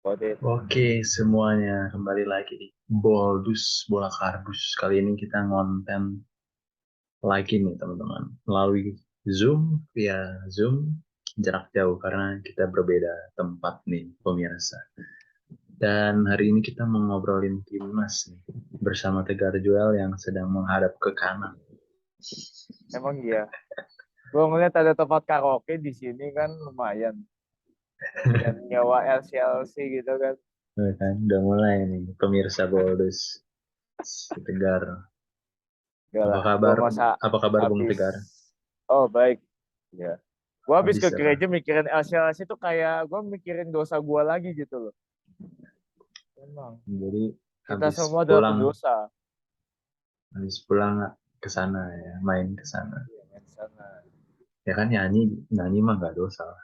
Oke, semuanya kembali lagi di Boldus Bola Kardus. Kali ini kita ngonten lagi nih teman-teman melalui Zoom via Zoom jarak jauh karena kita berbeda tempat nih pemirsa. Dan hari ini kita mau ngobrolin timnas nih bersama Tegar Juel yang sedang menghadap ke kanan. Emang iya. Gue ngeliat ada tempat karaoke di sini kan lumayan. Dengan nyawa LCLC gitu kan. Tuh kan, udah mulai nih pemirsa Boldus Tegar. Gak Apa lah, gue kabar? masa Apa kabar Bung habis. Tegar? Oh baik. Ya. Gue habis ke Habis apa? gereja mikirin LCLC itu kayak gue mikirin dosa gue lagi gitu loh. Emang. Jadi Kita habis semua adalah pulang pendosa. habis pulang ke sana ya, main ke sana. Iya, kan, di sana. Ya kan nyanyi nyanyi mah nggak dosa lah.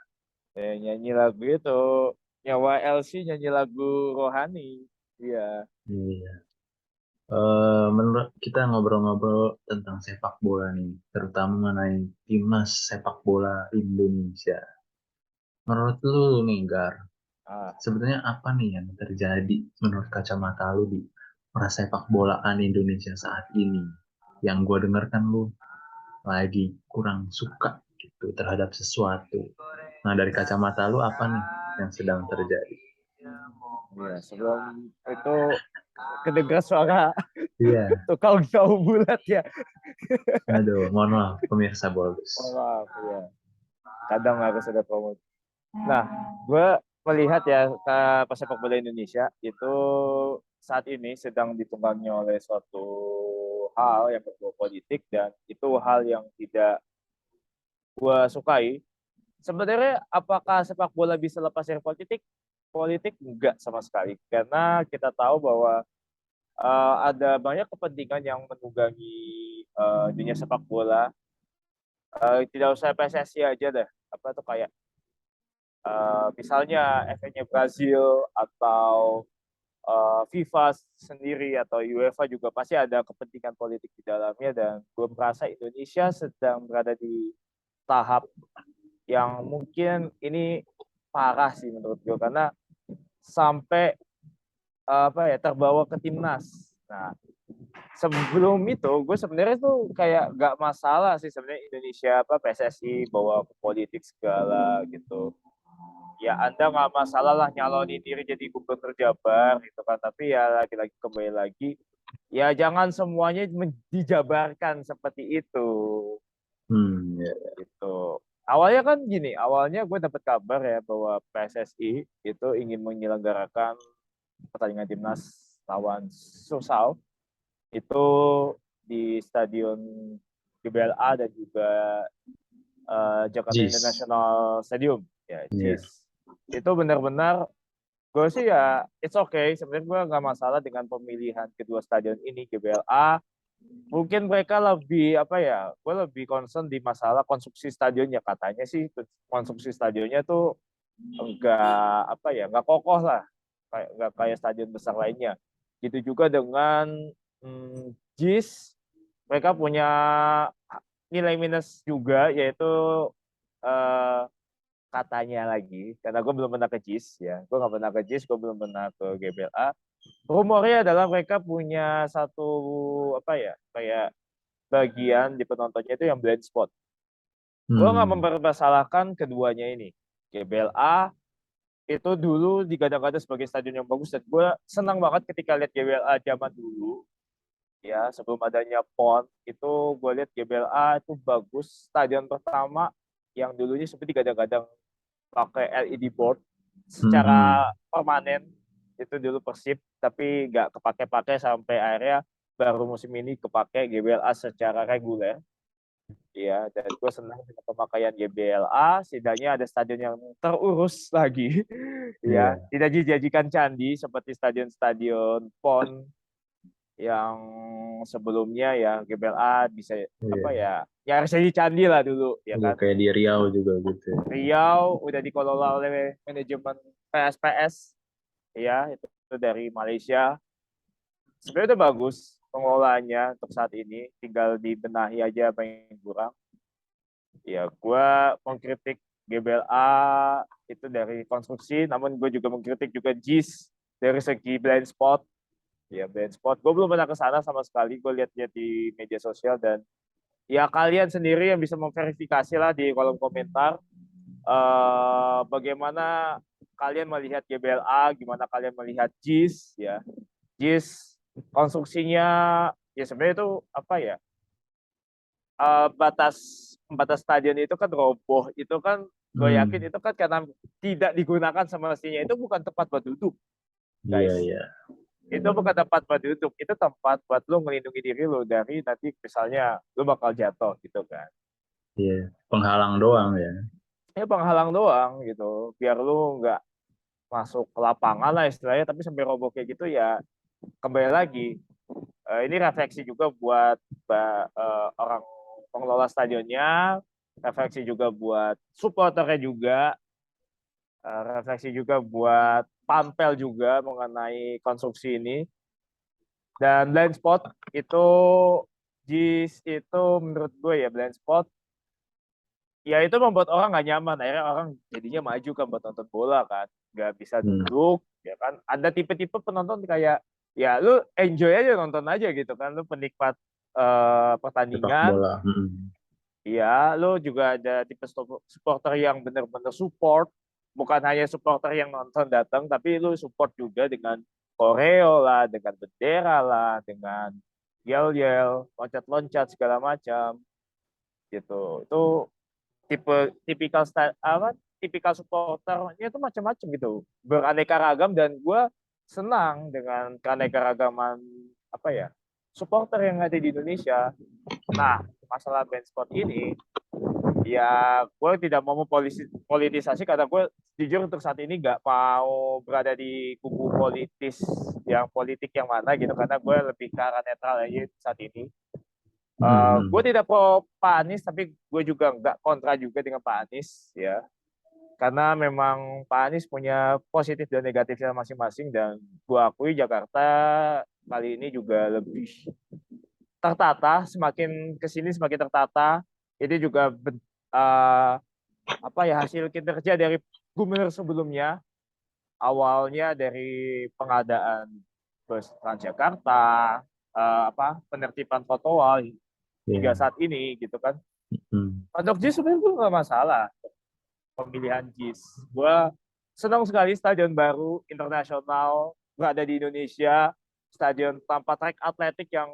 Nyanyi lagu itu. Nyawa LC nyanyi lagu rohani. Iya. Iya. Menurut kita ngobrol-ngobrol tentang sepak bola nih, terutama mengenai timnas sepak bola Indonesia. Menurut lu nih, Gar, Ah, sebenarnya apa nih yang terjadi menurut kacamata lu di sepak bolaan Indonesia saat ini? Yang gue dengar kan lu lagi kurang suka gitu terhadap sesuatu. Nah, dari kacamata lu apa nih yang sedang terjadi? iya. Sebelum itu kedengar suara Iya, tukang tahu bulat ya. aduh, mohon maaf pemirsa Boldus. Oh, maaf, ya. Kadang harus ada promo. Nah, gue melihat ya pesepak bola Indonesia itu saat ini sedang ditunggangi oleh suatu hal yang berbau politik dan itu hal yang tidak gue sukai. Sebenarnya apakah sepak bola bisa lepas dari politik? Politik enggak sama sekali karena kita tahu bahwa ada banyak kepentingan yang menunggangi dunia sepak bola. Tidak usah PSSI aja deh. Apa tuh kayak misalnya FA-nya Brazil atau FIFA sendiri atau UEFA juga pasti ada kepentingan politik di dalamnya dan gue merasa Indonesia sedang berada di tahap yang mungkin ini parah sih menurut gue karena sampai apa ya terbawa ke timnas. Nah, sebelum itu gue sebenarnya tuh kayak gak masalah sih sebenarnya Indonesia apa PSSI bawa ke politik segala gitu. Ya Anda nggak masalah lah nyalonin diri jadi gubernur Jabar gitu kan, tapi ya lagi-lagi kembali lagi ya jangan semuanya dijabarkan seperti itu Ya. gitu. Awalnya kan gini, awalnya gue dapat kabar ya bahwa PSSI itu ingin menyelenggarakan pertandingan timnas lawan Susau itu di stadion GBLA dan juga Jakarta Jis. International Stadium ya Iya. JIS. Itu benar-benar gue sih ya it's okay sebenarnya gue nggak masalah dengan pemilihan kedua stadion ini GBLA. Mungkin mereka lebih apa ya, gue lebih concern di masalah konstruksi stadionnya. Katanya sih konstruksi stadionnya tuh enggak apa ya, enggak kokoh lah, kayak enggak kayak stadion besar lainnya. Gitu juga dengan JIS, mereka punya nilai minus juga yaitu eh, katanya lagi karena gue belum pernah ke JIS ya, gue nggak pernah ke JIS, gue belum pernah ke GBLA. Rumornya adalah mereka punya satu apa ya kayak bagian di penontonnya itu yang blind spot. Gue nggak Hmm. mempermasalahkan keduanya ini. GBLA itu dulu digadang-gadang sebagai stadion yang bagus dan gue senang banget ketika lihat GBLA zaman dulu ya sebelum adanya PON itu gue lihat GBLA itu bagus, stadion pertama yang dulunya seperti digadang-gadang pakai LED board secara Hmm. permanen itu dulu Persib tapi nggak kepake-pakai sampai akhirnya baru musim ini kepake GBLA secara reguler. Iya, dan gue senang dengan pemakaian GBLA, setidaknya ada stadion yang terurus lagi. Ya, Iya. tidak dijanjikan candi seperti stadion-stadion PON yang sebelumnya ya GBLA bisa apa Iya. ya, ya harus jadi candi lah dulu, ya Iya kan. kayak di Riau juga gitu. Riau udah dikelola oleh manajemen PSPS, ya itu dari Malaysia. Sebenarnya udah bagus pengelolaannya untuk saat ini, tinggal dibenahi aja apa yang kurang. Ya gue mengkritik GBLA itu dari konstruksi, namun gue juga mengkritik juga JIS dari segi blind spot. Ya, blind spot. Gue belum pernah ke sana sama sekali. Gue lihat-lihat di media sosial dan ya kalian sendiri yang bisa memverifikasi lah di kolom komentar bagaimana kalian melihat GBLA, gimana kalian melihat JIS ya. JIS konstruksinya ya sebenarnya itu apa ya? Batas batas stadion itu kan roboh, itu kan gue yakin itu kan karena tidak digunakan semestinya, itu bukan tempat buat duduk Iya, guys, iya. itu bukan tempat buat duduk, itu tempat buat lo melindungi diri lo dari nanti misalnya lo bakal jatuh gitu kan. Iya, penghalang doang ya. Ya penghalang doang gitu biar lu nggak masuk ke lapangan lah istilahnya, tapi sampai roboh kayak gitu ya. Kembali lagi, ini refleksi juga buat orang pengelola stadionnya, refleksi juga buat supporternya juga, refleksi juga buat Pampel juga mengenai konstruksi ini. Dan blind spot itu, JIS itu menurut gue ya blind spot, ya itu membuat orang nggak nyaman. Akhirnya orang jadinya maju kan buat nonton bola kan, nggak bisa duduk, ya kan. Ada tipe-tipe penonton kayak, ya lu enjoy aja nonton aja gitu kan, lu penikmat Sepak pertandingan. bola. Iya, lu juga ada tipe supporter yang benar-benar support, bukan hanya supporter yang nonton datang, tapi lu support juga dengan koreo lah, dengan bendera lah, dengan yel-yel, loncat-loncat segala macam gitu. Itu tipe tipikal apa, tipikal supporternya itu macam-macam gitu, beraneka ragam, dan gue senang dengan keanekaragaman apa ya supporter yang ada di Indonesia. Nah, masalah band spot ini ya gue tidak mau politisasi karena gue jujur untuk saat ini nggak mau berada di kubu politik yang mana gitu, karena gue lebih ke arah netral aja saat ini. Gue tidak pro Pak Anies, tapi gue juga nggak kontra juga dengan Pak Anies ya, karena memang Pak Anies punya positif dan negatifnya masing-masing, dan gue akui Jakarta kali ini juga lebih tertata, semakin kesini semakin tertata. Ini juga apa ya hasil kinerja dari gubernur sebelumnya, awalnya dari pengadaan bus Transjakarta, apa penertiban trotoar hingga Iya. saat ini gitu kan. Hmm. Untuk JIS sebenarnya gue nggak masalah pemilihan JIS. Gue senang sekali stadion baru internasional berada di Indonesia, stadion tanpa track atletik yang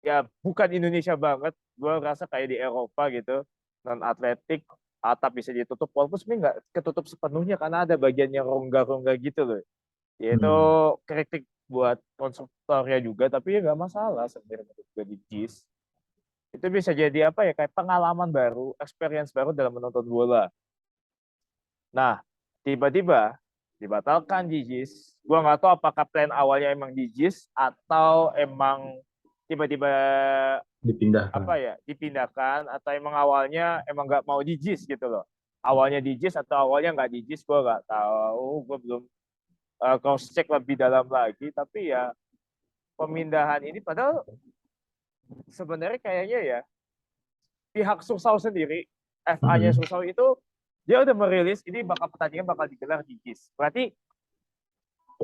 ya bukan Indonesia banget. Gue rasa kayak di Eropa gitu, non atletik, atap bisa ditutup, walaupun sebenarnya nggak ketutup sepenuhnya karena ada bagian yang rongga-rongga gitu loh. Yaitu kritik buat konstruktornya juga, tapi ya nggak masalah sebenarnya menurut gue di JIS. Itu bisa jadi apa ya, kayak pengalaman baru, experience baru dalam menonton bola. Nah, tiba-tiba dibatalkan di JIS. Gua nggak tahu apakah plan awalnya emang di JIS atau emang tiba-tiba Dipindahkan. apa ya dipindahkan, atau emang awalnya emang nggak mau di JIS gitu loh. Awalnya di JIS atau awalnya nggak di JIS, gue nggak tahu. Gue belum cross check lebih dalam lagi. Tapi ya pemindahan ini padahal sebenarnya kayaknya ya pihak Sursau sendiri, FA-nya Sursau itu dia udah merilis ini pertandingan bakal digelar di JIS. Berarti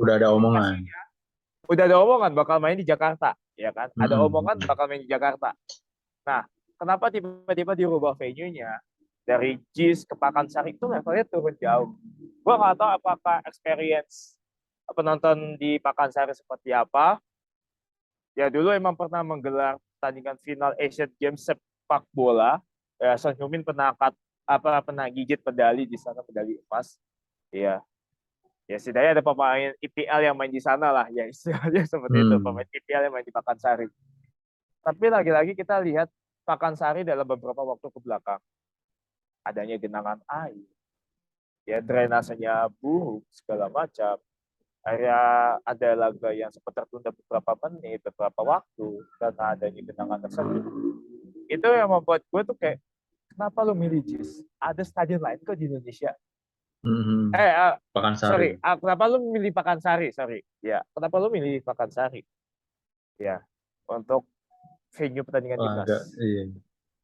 Udah ada omongan. indikasinya udah ada omongan bakal main di Jakarta, ya kan? Ada omongan bakal main di Jakarta. Nah, kenapa tiba-tiba dirubah venue-nya dari JIS ke Pakansari, itu levelnya turun jauh. Gua nggak tahu apakah experience penonton di Pakansari seperti apa. Ya dulu emang pernah menggelar pertandingan final Asian Games sepak bola. Ya, Son Heung-min pernah gigit medali di sana, medali emas. Iya, ya setidaknya ada pemain IPL yang main di sana lah, ya istilahnya seperti itu, pemain IPL yang main di Pakansari. Tapi lagi-lagi kita lihat Pakansari dalam beberapa waktu ke belakang adanya genangan air, ya drainasenya buruk segala macam. Akhirnya ada laga yang sempat tertunda beberapa menit, beberapa waktu karena adanya genangan tersebut. Itu yang membuat gue tuh kayak, kenapa lu milih JIS? Ada stadion lain kok di Indonesia. Pakansari. Sorry, kenapa lu milih Pakansari? Sorry, ya, kenapa lu milih Pakansari? Ya, untuk venue pertandingan timnas. Agak, iya.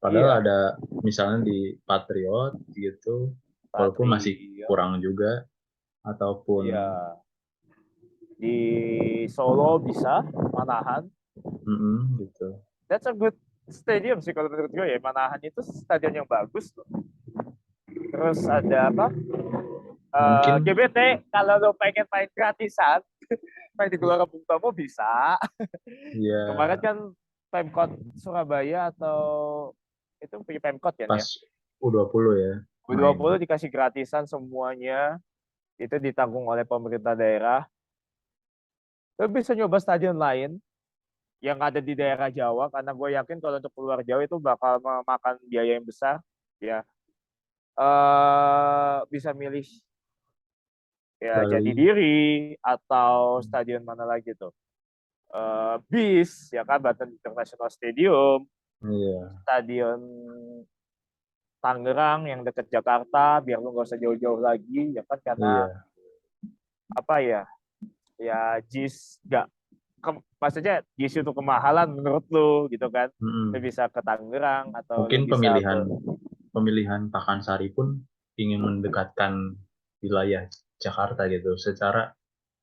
Padahal Iya, ada misalnya di Patriot gitu, walaupun masih Patria, kurang juga, ataupun ya di Solo bisa, Manahan. gitu. That's a good stadium sih kalau menurut gue ya. Manahan itu stadion yang bagus loh. Terus ada apa? Mungkin GBT kalau lo pengen main gratisan, main di Gelora Bung Tomo bisa. ya Kemarin kan Pemkot Surabaya atau itu punya Pemkot kan ya. pas U20 ya main. U20 dikasih gratisan semuanya, itu ditanggung oleh pemerintah daerah. Lo bisa nyoba stadion lain yang ada di daerah Jawa, karena gue yakin kalau untuk keluar Jawa itu bakal memakan biaya yang besar. Ya, bisa milih ya Jati Bali. Diri atau stadion mana lagi tuh? BIS ya kan, Banten International Stadium, Iya, stadion Tangerang yang dekat Jakarta, biar lu nggak usah jauh-jauh lagi ya kan, karena iya. apa ya, ya JIS nggak maksudnya JIS itu kemahalan menurut lu gitu kan. Lu Mm-mm. bisa ke Tangerang atau lu Mungkin bisa ke pemilihan Pakansari pun ingin mendekatkan wilayah Jakarta gitu. Secara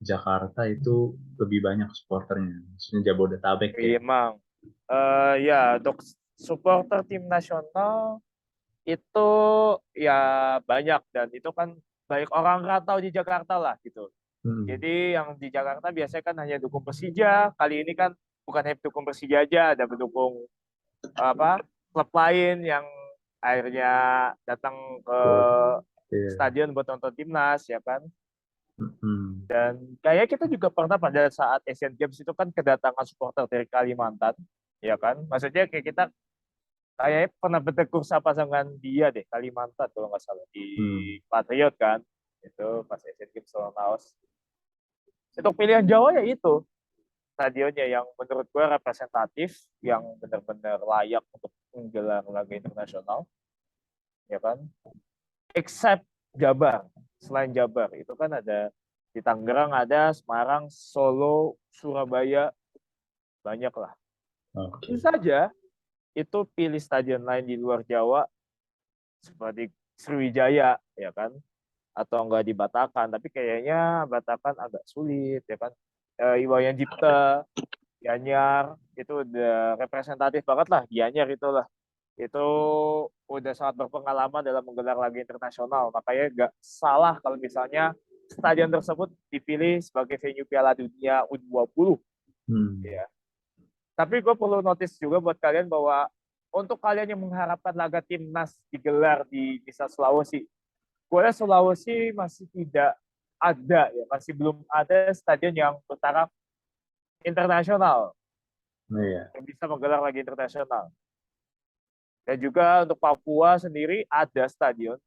Jakarta itu lebih banyak supporternya, maksudnya Jabodetabek ya. emang ya untuk supporter tim nasional itu ya banyak, dan itu kan baik orang rantau di Jakarta lah gitu. Hmm. Jadi yang di Jakarta biasanya kan hanya dukung Persija. Kali ini kan bukan hanya dukung Persija aja, ada pendukung apa klub lain yang akhirnya datang ke Ke, iya. stadion buat nonton timnas ya kan. Hmm. Dan kayak kita juga pernah pada saat Asian Games itu kan kedatangan supporter dari Kalimantan, ya kan. Maksudnya kayak kita kayak pernah bertegur sapa dengan dia deh, Kalimantan kalau nggak salah di Hmm. Patriot kan. Itu pas Asian Games lawan Laos. Untuk pilihan Jawa ya itu stadionnya yang menurut gue representatif, yang benar-benar layak untuk menggelar laga internasional, ya kan. Except Jabar, selain Jabar itu kan ada di Tangerang, ada Semarang, Solo, Surabaya, banyak lah. Tentu Oke. saja itu pilih stadion lain di luar Jawa seperti Sriwijaya, ya kan, atau enggak di Batakan, tapi kayaknya Batakan agak sulit, ya kan. Iwayan Dipta, Gianyar itu udah representatif banget lah. Gianyar itulah, itu udah sangat berpengalaman dalam menggelar laga internasional, makanya nggak salah kalau misalnya stadion tersebut dipilih sebagai venue Piala Dunia U20 Hmm. ya. Tapi gue perlu notice juga buat kalian bahwa untuk kalian yang mengharapkan laga timnas digelar di misal Sulawesi, gue lihat Sulawesi masih tidak ada ya, masih belum ada stadion yang bertaraf internasional Nah, iya. yang bisa menggelar lagi internasional. Dan juga untuk Papua sendiri ada stadion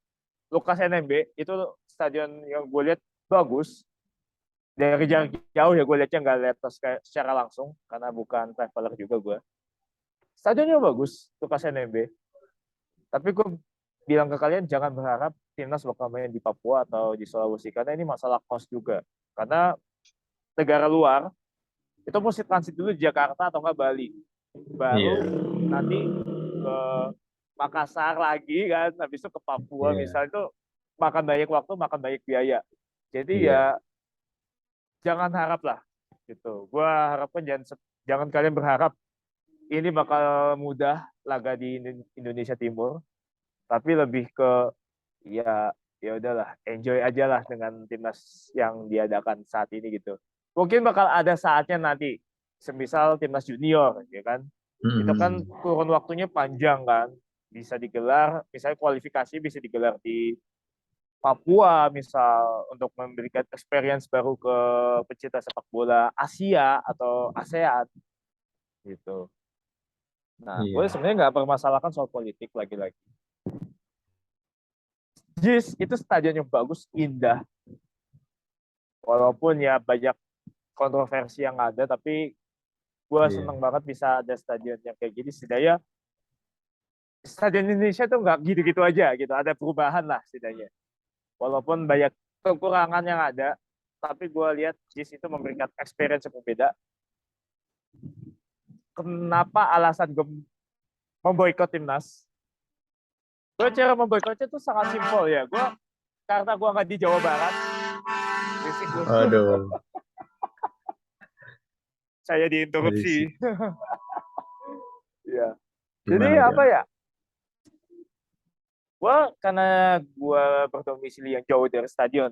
Lukas NMB, itu stadion yang gue lihat bagus. Dari jarak jauh ya, gue lihatnya nggak lihat secara langsung karena bukan traveler juga gue. Stadionnya bagus Lukas NMB. Tapi gue bilang ke kalian jangan berharap timnas bakal main di Papua atau di Sulawesi, karena ini masalah cost juga. Karena negara luar itu mesti transit dulu di Jakarta atau nggak Bali, baru Iya. nanti ke Makassar lagi kan, habis itu ke Papua Iya. misalnya, itu makan banyak waktu, makan banyak biaya. Jadi Iya. ya jangan harap lah gitu. Gua harapkan jangan kalian berharap ini bakal mudah laga di Indonesia Timur, tapi lebih ke ya ya udahlah, enjoy aja lah dengan timnas yang diadakan saat ini gitu. Mungkin bakal ada saatnya nanti, semisal timnas junior, ya kan? Itu kan Hmm. kurun waktunya panjang kan, bisa digelar, misalnya kualifikasi bisa digelar di Papua misal, untuk memberikan experience baru ke pecinta sepak bola Asia atau ASEAN gitu. Nah, gue Iya. sebenarnya nggak permasalahkan soal politik lagi-lagi. JIS itu stadion yang bagus, indah, walaupun ya banyak kontroversi yang ada, tapi gue Iya. seneng banget bisa ada stadion yang kayak gini. Setidaknya stadion Indonesia tuh nggak gitu-gitu aja gitu, ada perubahan lah setidaknya. Walaupun banyak kekurangan yang ada, tapi gue lihat JIS itu memberikan experience yang berbeda. Kenapa alasan gue memboikot timnas? Gue cara memboikotnya tuh sangat simpel ya. Gue karena gue nggak di Jawa Barat. Risiko. Aduh. Saya diinterupsi. Ya. Jadi Gimana? apa ya? Karena gue berdomisili yang jauh dari stadion,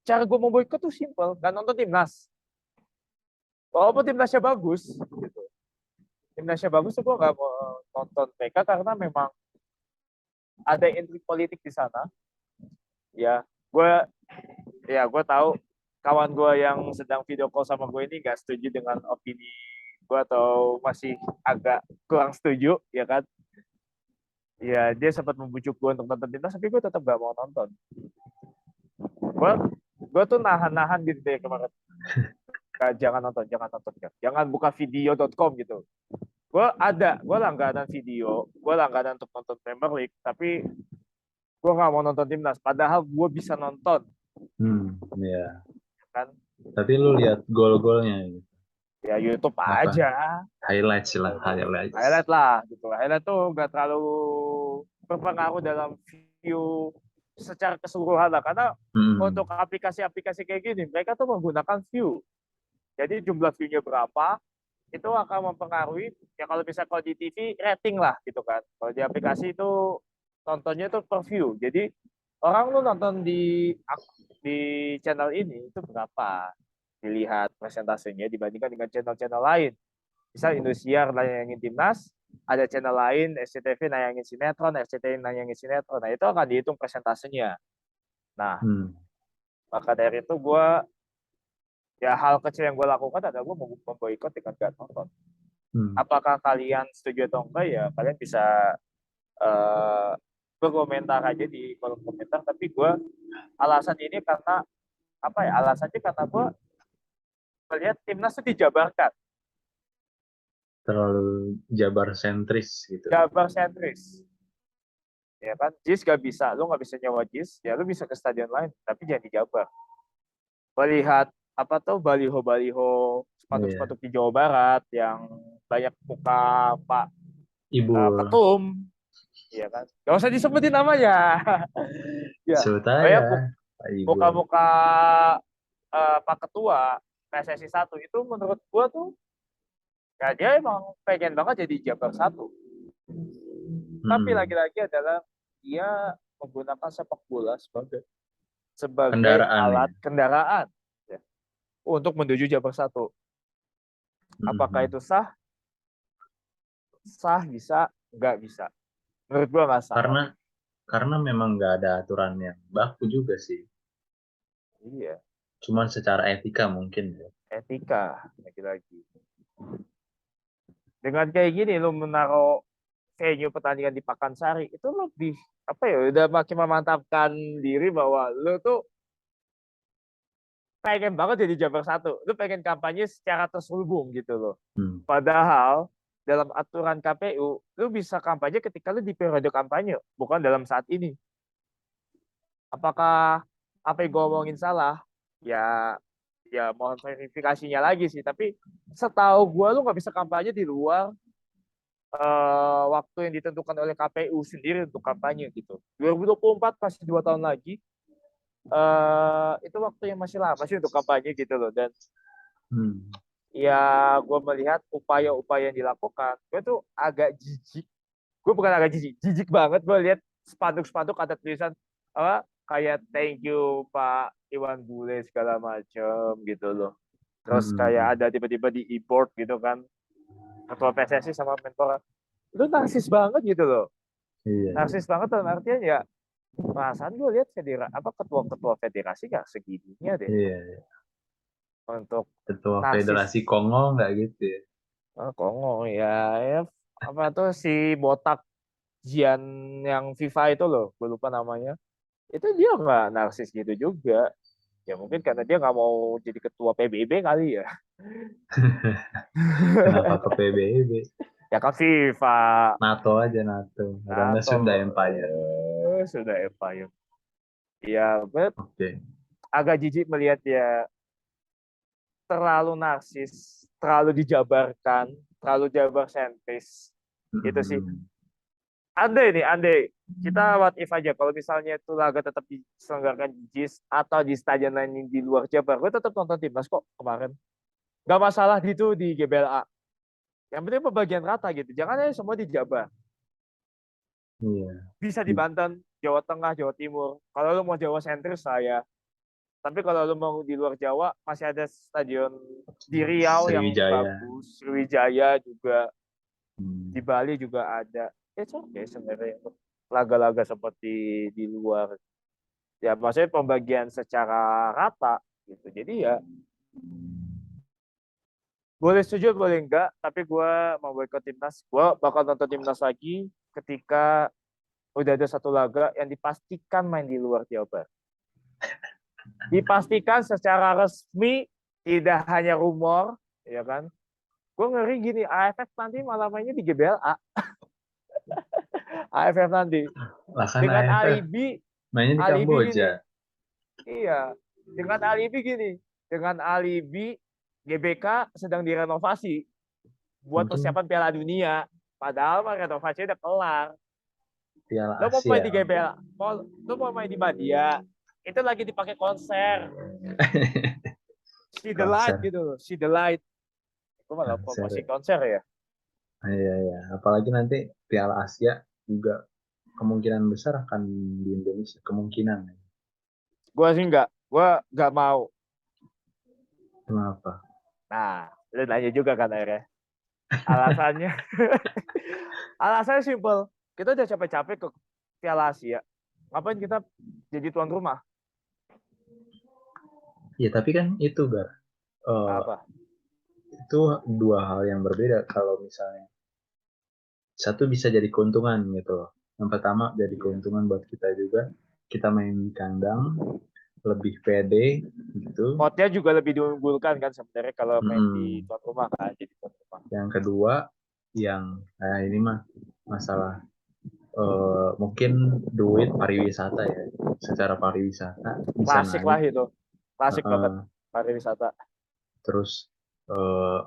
cara gue memboikot tuh simple, gak nonton timnas. Walaupun timnasnya bagus, gitu. Timnasnya bagus, gue gak mau nonton mereka karena memang ada intrik politik di sana. Ya, gue tahu kawan gue yang sedang video call sama gue ini gak setuju dengan opini gue atau masih agak kurang setuju, ya kan? Ya, dia sempat membujuk gue untuk nonton timnas, tapi gue tetap gak mau nonton. Gue tuh nahan-nahan gitu deh kemarin. Jangan nonton, jangan buka video.com gitu. Gue langganan video, gue langganan untuk nonton Premier League, tapi gue nggak mau nonton timnas. Padahal gue bisa nonton. Ya. Kan? Tapi lu lihat gol-golnya gitu. Ya YouTube Apa? aja. Highlights lah, highlights. Highlight lah gitu. Highlight tuh nggak terlalu berpengaruh dalam view secara keseluruhan lah. Karena untuk aplikasi-aplikasi kayak gini, mereka tuh menggunakan view. Jadi jumlah view-nya berapa, itu akan mempengaruhi, ya kalau di TV, rating lah gitu kan. Kalau di aplikasi itu nontonnya itu per view. Jadi orang lu nonton di channel ini itu berapa dilihat presentasenya dibandingkan dengan channel-channel lain. Misal Indosiar nayangin timnas, ada channel lain SCTV nayangin sinetron, RCTI nayangin sinetron. Nah itu akan dihitung presentasenya. Nah maka dari itu ya hal kecil yang gue lakukan adalah gue memboikot dengan gak nonton. Apakah kalian setuju atau enggak ya kalian bisa berkomentar aja di kolom komentar. Tapi gue alasan ini karena apa ya? Alasannya karena gue melihat timnas itu dijabarkan. Terlalu Jabar sentris gitu. Jabar sentris. Ya kan, JIS gak bisa, lu nggak bisa nyewa JIS, ya lu bisa ke stadion lain, tapi jangan di Jabar. Melihat apa tuh baliho-baliho sepatu-sepatu di Jawa Barat yang banyak muka Pak Ibu Ketum, ya kan, gak usah disebutin namanya. Ya, banyak muka-muka Pak Ketua PSSI 1 itu menurut gua tuh ya dia emang pengen banget jadi Jabar 1. Tapi lagi-lagi adalah dia menggunakan sepak bola sebagai alat kendaraan ya, untuk menuju Jabar 1. Apakah itu sah? Sah bisa, nggak bisa. Menurut gua nggak sah. Karena memang nggak ada aturan yang baku juga sih. Iya. Cuman secara etika mungkin ya. Etika lagi-lagi. Dengan kayak gini lu menaruh venue pertandingan di Pakansari itu lebih apa ya, udah makin memantapkan diri bahwa lu tuh pengen banget jadi Jabar 1. Lu pengen kampanye secara terselubung gitu loh. Padahal dalam aturan KPU, lu bisa kampanye ketika lu di periode kampanye, bukan dalam saat ini. Apakah apa yang gue omongin salah? Ya mohon verifikasinya lagi sih. Tapi setahu gue lu nggak bisa kampanye di luar waktu yang ditentukan oleh KPU sendiri untuk kampanye gitu. 2024 masih 2 tahun lagi. Itu waktu yang masih lama sih untuk kampanye gitu loh. Dan ya gue melihat upaya-upaya yang dilakukan, gue tuh agak jijik. Gue bukan agak jijik banget. Gue lihat spanduk-spanduk ada tulisan apa kayak thank you Pak Iwan Bule segala macam gitu loh. Terus kayak ada tiba-tiba di e-board gitu kan, ketua PSSI sama mentor. Itu narsis banget gitu loh. Narsis banget dalam artian ya perasaan gue lihat ketua-ketua federasi gak segininya deh. Untuk ketua federasi Kongo nggak gitu ya? Kongo ya apa tuh si botak Jian yang FIFA itu loh, gue lupa namanya. Itu dia nggak narsis gitu juga. Ya mungkin karena dia nggak mau jadi ketua PBB kali ya. Kenapa ke PBB? Ya kan FIFA. NATO aja NATO. Karena Sunda Empire. Sunda Empire. Ya, agak jijik melihat dia terlalu narsis, terlalu dijabarkan, terlalu jabar sentris. Gitu sih. Andai kita what if aja kalau misalnya itu laga tetap diselenggarakan di JIS atau di stadion lain di luar Jabar, gue tetap nonton timnas kok kemarin. Gak masalah gitu di GBLA. Yang penting pembagian rata gitu. Jangan aja semua di Jabar. Iya. Bisa di Banten, Jawa Tengah, Jawa Timur. Kalau lu mau Jawa sentris saya. Tapi kalau lu mau di luar Jawa, masih ada stadion di Riau yang Sriwijaya. bagus, Sriwijaya juga, di Hmm. Bali juga ada. It's okay sebenarnya untuk laga-laga seperti di luar. Ya maksudnya pembagian secara rata gitu. Jadi ya boleh setuju boleh enggak, tapi gue mau boikot timnas. Gue bakal nonton timnas lagi ketika udah ada satu laga yang dipastikan main di luar Jawa Barat. Dipastikan secara resmi, tidak hanya rumor, ya kan? Gue ngeri gini, AFF nanti malah mainnya di GBLA. AFF nanti Lah kan dengan AFF alibi, mainnya di alibi gini. Kamboja. Iya, dengan alibi gini, dengan alibi GBK sedang direnovasi buat Mungkin persiapan Piala Dunia. Padahal mah renovasinya udah kelar. Piala Lo mau main Asia. di GBL, lo mau main di Madia, itu lagi dipakai konser. See the light Konser. gitu loh, see the light. Itu malah promosi Konser. konser ya. Iya, iya. Apalagi nanti Piala Asia juga kemungkinan besar akan di Indonesia. Kemungkinan. Gue sih gue nggak mau. Kenapa? Nah, lu nanya juga kan akhirnya. Alasannya, alasannya simple. Kita udah capek-capek ke Piala Asia. Ngapain kita jadi tuan rumah? Ya tapi kan itu Gar. Eh, Apa? itu dua hal yang berbeda kalau misalnya satu bisa jadi keuntungan gitu loh. Yang pertama jadi Iya. keuntungan buat kita juga. Kita main di kandang lebih pede gitu. Potnya juga lebih diunggulkan kan sebenarnya kalau main di Mm-mm. tuan rumah kan, jadi tuan rumah. Yang kedua yang ini mah masalah mungkin duit pariwisata ya. Secara pariwisata bisa Klasik lah naik. itu. Klasik banget eh, pariwisata. terus eh,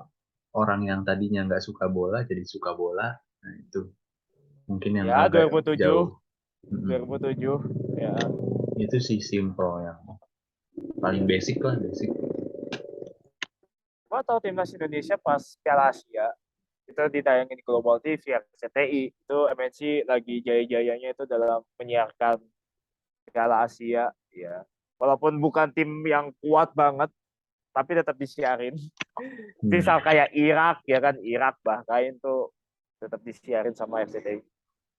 orang yang tadinya nggak suka bola jadi suka bola. Nah itu mungkin yang Ya, agak 2007, jauh. Mm-mm. 2007 ya. Itu sih simple yang paling basic lah basic. Gua tahu timnas Indonesia pas Piala Asia itu ditayangin di Global TV, RCTI. Itu MNC lagi jaya-jayanya itu dalam menyiarkan Piala Asia ya. Walaupun bukan tim yang kuat banget, tapi tetap disiarin. Hmm. Misal kayak Irak ya kan, Irak bahkan tuh tetap disiarin sama RCTI.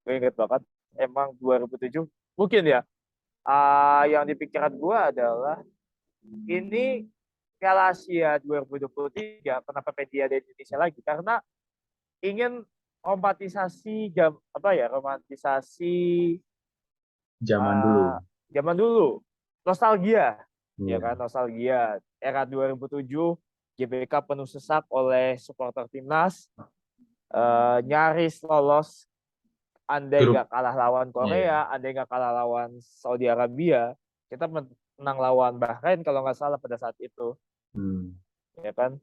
Gue inget banget, emang 2007 mungkin ya. Yang di pikiran gue adalah ini Piala Asia 2023 kenapa pengen ada di Indonesia lagi? Karena ingin romantisasi apa ya romantisasi Zaman dulu. uh, zaman dulu, nostalgia ya Iya. kan, nostalgia era 2007 GBK penuh sesak oleh supporter timnas, nyaris lolos andai Grup. nggak kalah lawan Iya. Korea, andai nggak kalah lawan Saudi Arabia, kita menang lawan Bahrain kalau nggak salah pada saat itu, Hmm. ya kan?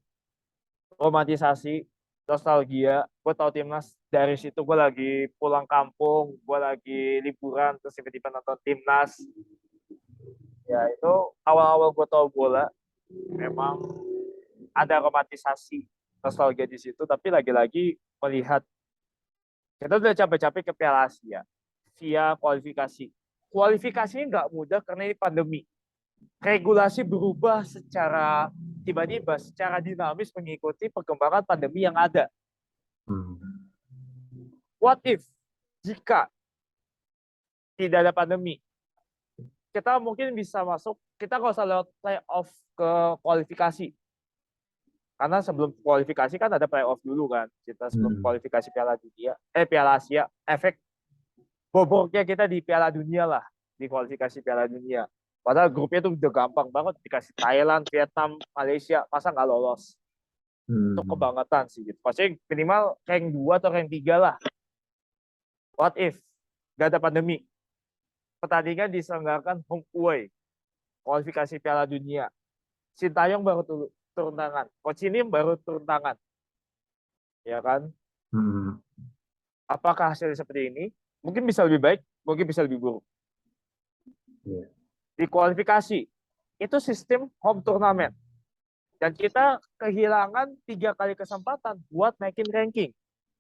Romantisasi, nostalgia. Gue tau timnas dari situ, gue lagi pulang kampung, gue lagi liburan, terus tiba-tiba nonton timnas. Ya itu awal-awal gue tau bola, memang ada romantisasi, nostalgia di situ. Tapi lagi-lagi melihat kita udah capek-capek ke Piala Asia via kualifikasi. Kualifikasinya nggak mudah karena ini pandemi. Regulasi berubah secara tiba-tiba, secara dinamis mengikuti perkembangan pandemi yang ada. Hmm. What if jika tidak ada pandemi? Kita mungkin bisa masuk, kita nggak usah lewat playoff ke kualifikasi. Karena sebelum kualifikasi kan ada playoff dulu kan. Kita sebelum Hmm. kualifikasi Piala Dunia, Piala Asia, efek bobroknya kita di Piala Dunia lah, di kualifikasi Piala Dunia. Padahal grupnya tuh udah gampang banget, dikasih Thailand, Vietnam, Malaysia, masa nggak lolos? Itu Hmm. kebangetan sih gitu. Pasti minimal rank 2 atau rank 3 lah. What if gak ada pandemi? Pertandingan diselenggarakan home away, kualifikasi Piala Dunia. Sintayong baru turun tangan, Coach Nim baru turun tangan, ya kan? Hmm. Apakah hasilnya seperti ini? Mungkin bisa lebih baik, mungkin bisa lebih buruk. Iya. Di kualifikasi, itu sistem home turnamen. Dan kita kehilangan 3 kali kesempatan buat naikin ranking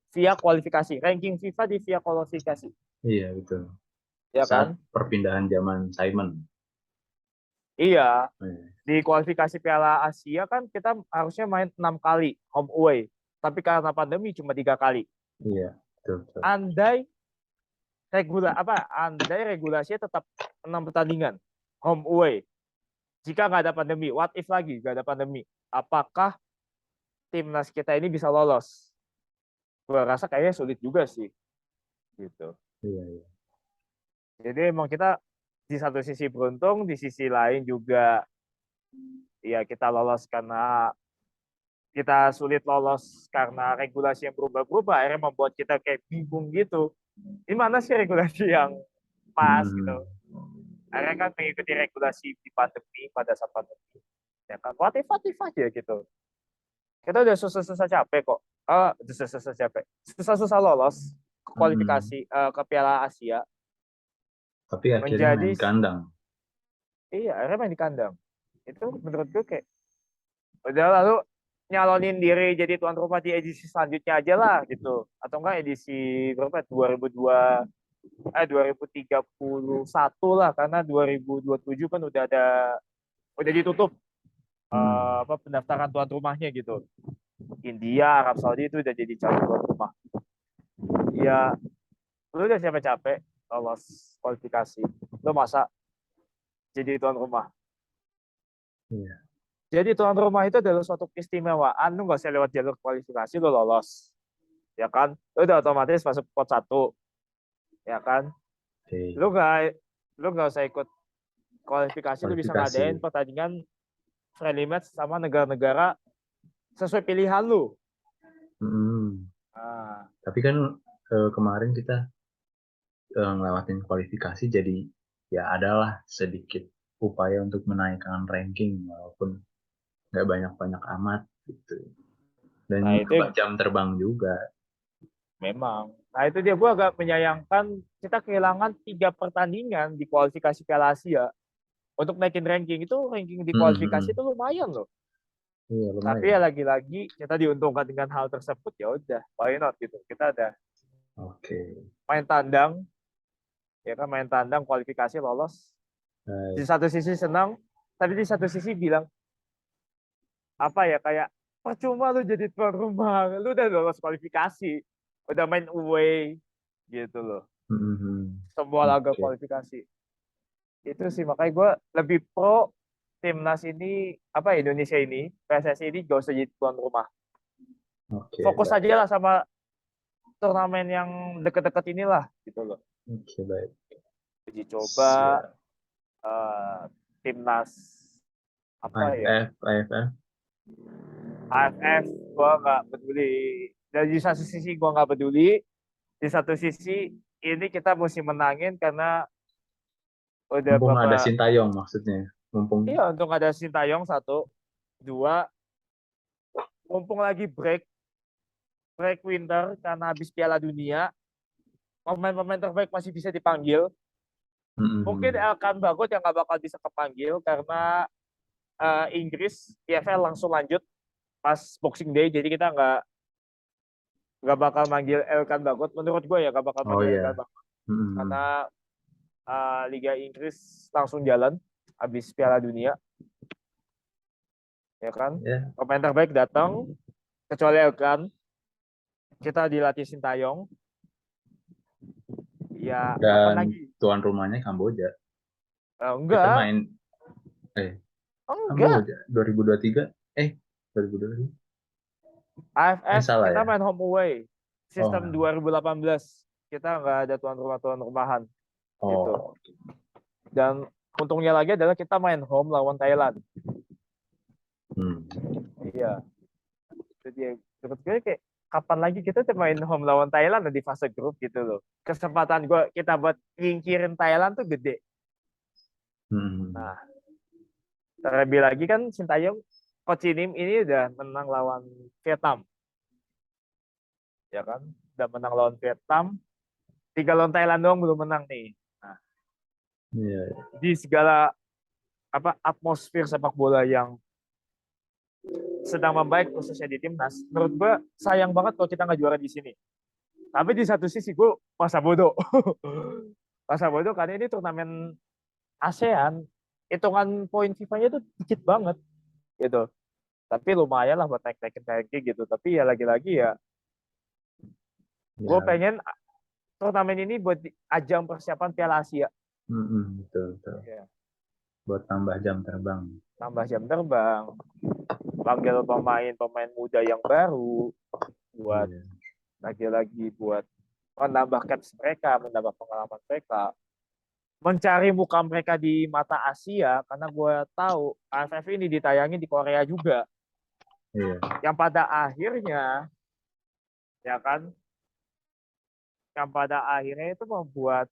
via kualifikasi. Ranking FIFA di via kualifikasi. Iya, betul. Ya Saat kan? perpindahan zaman Simon. Iya. Iya, Di kualifikasi Piala Asia kan kita harusnya main 6 kali home away. Tapi karena pandemi cuma 3 kali. iya, betul, betul. Andai andai regulasinya tetap 6 pertandingan home away. Jika nggak ada pandemi, what if lagi nggak ada pandemi? Apakah timnas kita ini bisa lolos? Gue rasa kayaknya sulit juga sih, gitu. Iya, iya. Jadi emang kita di satu sisi beruntung, di sisi lain juga ya kita lolos karena kita sulit lolos karena regulasi yang berubah-ubah, akhirnya membuat kita kayak bingung gitu. Di mana sih regulasi yang pas gitu? Hmm. Akhirnya kan mengikuti regulasi di pandemi pada saat pandemi. Ya kan, what if aja gitu. Kita udah susah-susah capek kok. Susah-susah capek. Susah-susah lolos ke Hmm. kualifikasi ke Piala Asia. Tapi akhirnya Menjadi main kandang. iya, akhirnya main di kandang. Itu menurut gue kayak udah lalu nyalonin diri jadi tuan rumah di edisi selanjutnya aja lah gitu. Atau enggak edisi berapa? 2031 lah karena 2027 kan udah ditutup Hmm. pendaftaran tuan rumahnya gitu. India, Arab Saudi itu udah jadi calon tuan rumah. Ya, lu udah capek-capek lolos kualifikasi. Lu masa jadi tuan rumah. Iya. Jadi tuan rumah itu adalah suatu keistimewaan. Lu nggak usah lewat jalur kualifikasi, lu lolos. Ya kan? Lu udah otomatis masuk pot 1. Ya kan? Oke. Lu nggak lu nggak usah ikut kualifikasi, lu bisa Kualifikasi. ngadain pertandingan friendly match sama negara-negara sesuai pilihan lu. Hmm. Nah, Tapi kan kemarin kita ngelewatin kualifikasi, jadi ya adalah sedikit upaya untuk menaikkan ranking walaupun nggak banyak-banyak amat gitu. Dan nah itu nambah jam terbang juga. memang. Nah itu dia gue agak menyayangkan kita kehilangan 3 pertandingan di kualifikasi Piala Asia untuk naikin ranking itu ranking di Hmm, kualifikasi hmm. itu lumayan loh. Iya, Tapi lumayan. ya lagi-lagi kita diuntungkan dengan hal tersebut ya udah why not gitu. Kita ada Oke. main tandang ya kan main tandang kualifikasi lolos. Di Baik. satu sisi senang tapi di satu sisi bilang apa ya kayak percuma lu jadi tuan rumah lu udah lolos kualifikasi udah main away gitu loh Hmm, hmm. semua laga Oke. kualifikasi itu sih makanya gue lebih pro timnas ini apa Indonesia ini PSSI ini gak usah jadi tuan rumah Oke, fokus baik. aja lah sama turnamen yang deket-deket inilah gitu loh Oke, baik. uji coba Siap. eh, timnas apa ya AFF, AFF. AFF gue nggak peduli dari satu sisi gue nggak peduli di satu sisi ini kita mesti menangin karena udah Mumpung berapa ada Sintayong maksudnya. Mumpung. iya untuk ada Sintayong satu dua mumpung lagi break break winter karena habis Piala Dunia pemain-pemain terbaik masih bisa dipanggil Hmm, mungkin hmm. akan bagus yang nggak bakal bisa kepanggil karena Inggris EFL langsung lanjut pas Boxing Day jadi kita nggak bakal manggil Elkan Bagot menurut gue ya nggak bakal Oh manggil Elkan ya. Bagot Hmm, karena hmm. Liga Inggris langsung jalan habis Piala Dunia ya kan Ya. pemain terbaik datang kecuali Elkan kita dilatih Sintayong ya kapan Dan lagi tuan rumahnya Kamboja. Kita enggak main eh enggak Kamboja 2023. 2023. AFF Salah kita ya. main home away sistem Oh. 2018 kita nggak ada tuan rumahan gitu Oh. dan untungnya lagi adalah kita main home lawan Thailand Hmm. iya itu dia menurut gue kayak kapan lagi kita tuh main home lawan Thailand di fase grup gitu loh kesempatan gue kita buat nyingkirin Thailand tuh gede Hmm. nah terlebih lagi kan Sintayong Coach ini udah menang lawan Vietnam ya kan udah menang lawan Vietnam 3 lawan Thailand doang belum menang nih. Nah, Iya. di segala atmosfer sepak bola yang sedang membaik khususnya di timnas, menurut gue sayang banget kalau kita nggak juara di sini. Tapi di satu sisi gue masa bodoh. Masa bodoh karena ini turnamen ASEAN, hitungan poin FIFA-nya tuh dikit banget gitu. Tapi lumayan lah buat naik-naikin ranking gitu. Tapi ya lagi-lagi ya, gue Ya. pengen turnamen ini buat ajang persiapan Piala Asia. Betul, betul. Ya, Buat tambah jam terbang. tambah jam terbang, panggil pemain-pemain muda yang baru, buat Iya. lagi-lagi buat menambah caps mereka, menambah pengalaman mereka, mencari muka mereka di mata Asia, karena gue tahu AFF ini ditayangin di Korea juga, Iya. yang pada akhirnya ya kan, yang pada akhirnya itu membuat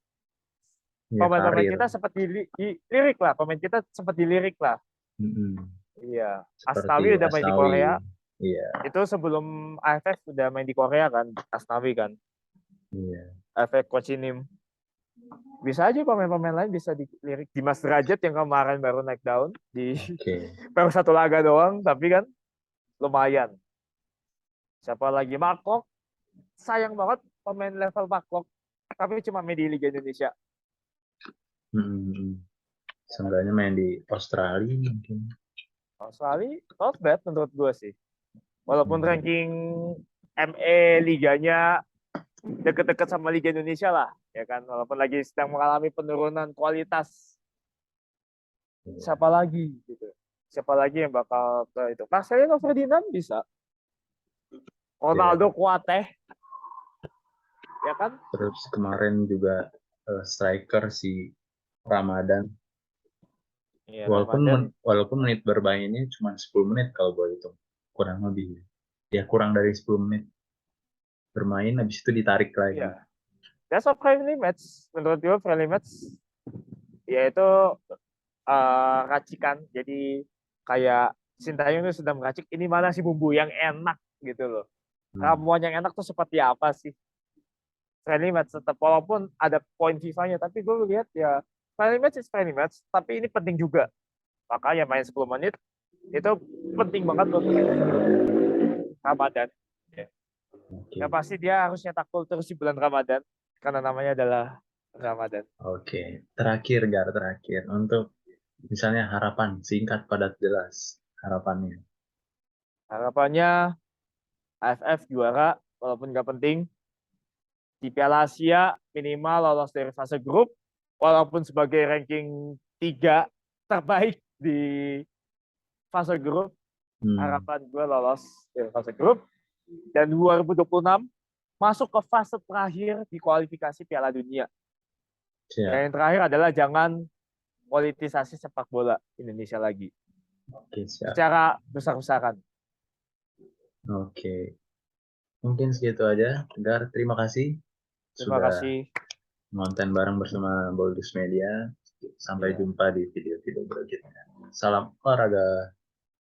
Iya, pemain-pemain karir. kita sempat dilirik lah, pemain kita sempat dilirik lah. Mm-mm. Iya, Seperti Asnawi udah main di Asnawi. Korea. Iya. Itu sebelum AFF udah main di Korea kan, Asnawi kan. Iya. AFF Coach Inim. Bisa aja pemain-pemain lain bisa dilirik. Dimas Derajat yang kemarin baru naik daun di Oke. baru 1 laga doang, tapi kan lumayan. Siapa lagi? Markok. Sayang banget pemain level Markok, tapi cuma main di Liga Indonesia. Mm-mm. Seenggaknya main di Australia mungkin. Australia not bad menurut gue sih. Walaupun Iya. ranking ME liganya deket-deket sama Liga Indonesia lah, ya kan. Walaupun lagi sedang mengalami penurunan kualitas. Iya. Siapa lagi gitu? Siapa lagi yang bakal ke itu? Marcelino Ferdinand bisa. Iya. Ronaldo Kuateh, ya kan? Terus kemarin juga striker si Ramadan. Iya, Walaupun Ramadan. walaupun menit bermainnya cuma 10 menit kalau gue hitung. Kurang lebih. Ya kurang dari 10 menit bermain, habis itu ditarik lagi. Iya. That's a friendly match. Menurut gue friendly match yaitu racikan. Jadi kayak Sintayong itu sudah meracik ini mana sih bumbu yang enak gitu loh. Hmm. Ramuan yang enak tuh seperti apa sih? Friendly match tetap walaupun ada poin FIFA-nya, tapi gue lihat ya friendly match is friendly match, tapi ini penting juga. Makanya main 10 menit itu penting banget buat Ramadan. Ya. Oke. Yang pasti dia harus nyetak gol terus di bulan Ramadan karena namanya adalah Ramadan. Oke. Terakhir, Gar, terakhir. Untuk misalnya harapan, singkat, padat, jelas. Harapannya. Harapannya AFF juara walaupun nggak penting, di Piala Asia minimal lolos dari fase grup walaupun sebagai ranking 3 terbaik di fase grup. Hmm. Harapan gue lolos dari fase grup dan 2026 masuk ke fase terakhir di kualifikasi Piala Dunia. Siap. Yang terakhir adalah jangan politisasi sepak bola Indonesia lagi Oke, siap. secara besar-besaran. Oke. Mungkin segitu aja. Gar, terima kasih Terima sudah kasih. ngonten bareng bersama Boldus Media. Sampai Ya. jumpa di video-video berikutnya. Salam olahraga.